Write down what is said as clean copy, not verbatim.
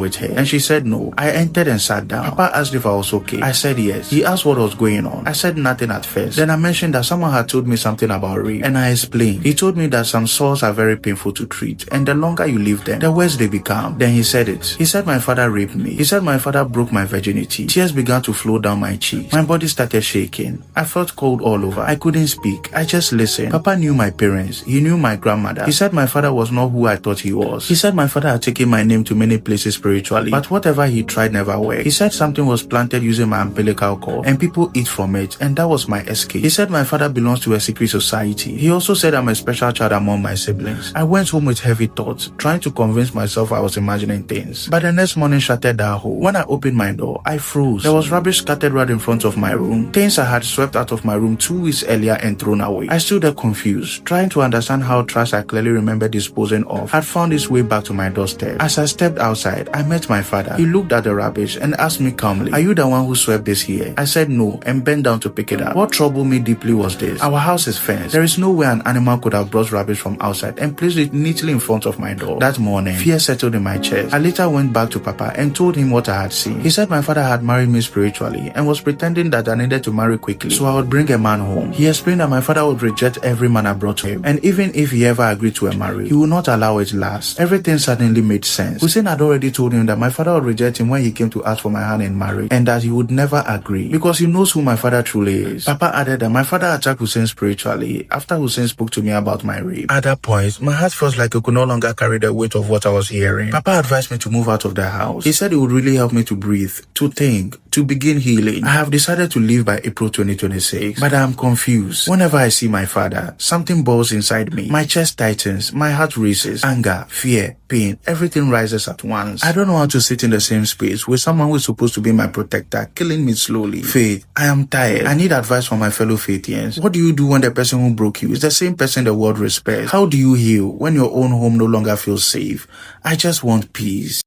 with her, and she said no. I entered and sat down. Papa asked if I was okay. I said yes. He asked what was going on. I said nothing at first. Then I mentioned that someone had told me something about rape, and I explained. He told me that some sores are very painful to treat, and the longer you leave them, the worse they become. Then he said it. He said my father raped me. He said my father broke my virginity. Tears began to flow down my cheeks. My body started shaking. I felt cold all over. I couldn't speak. I just listened. Papa knew my parents. He knew my grandmother. He said my father was not who I thought he was. He said my father had taken my name to many places spiritually, but whatever he tried never worked. He said something was planted using my umbilical cord, and people eat from it, and that was my escape. He said my father belongs to a secret society. He also said I'm a special child among my siblings. I went home with heavy thoughts, trying to convince myself I was imagining things. But the next morning shattered that hole. When I opened my door, I froze. There was rubbish scattered right in front of my room. Things I had swept out of my room 2 weeks earlier and thrown away. I stood there confused, trying to understand how trash I clearly remember disposing of had found its way back to my doorstep. As I stepped outside, I met my father. He looked at the rubbish and asked me calmly, "Are you the one who swept this here?" I said no and bent down to pick it up. What troubled me deeply was this. Our house is fenced. There is no way an animal could have brought rubbish from outside and placed it neatly in front of my door. That morning, fear settled in my chest. I later went back to Papa and told him what I had seen. He said my father had married me spiritually and was pretending that I needed to marry quickly so I would bring a man home. He explained that my father would reject every man I brought to him, and even if he ever agreed to a marriage, he would not allow it last. Everything suddenly made sense. Hussein had already told him that my father would reject him when he came to ask for my hand in marriage, and that he would never agree because he knows who my father truly is. Papa added that my father attacked Hussein spiritually after Hussein spoke to me about my rape. At that point, my heart felt like it could no longer carry the weight of what I was hearing. Papa advised me to move out of the house. He said it would really help me to breathe, to think, to begin healing. I have decided to leave by April 2026, but I am confused. Whenever I see my father, something boils inside me. My chest tightens, my heart races, anger, fear, pain, everything rises at once. I don't know how to sit in the same space with someone who is supposed to be my protector, killing me slowly. Faith, I am tired. I need advice from my fellow Faithians. What do you do when the person who broke you is the same person the world respects? How do you heal when your own home no longer feels safe? I just want peace.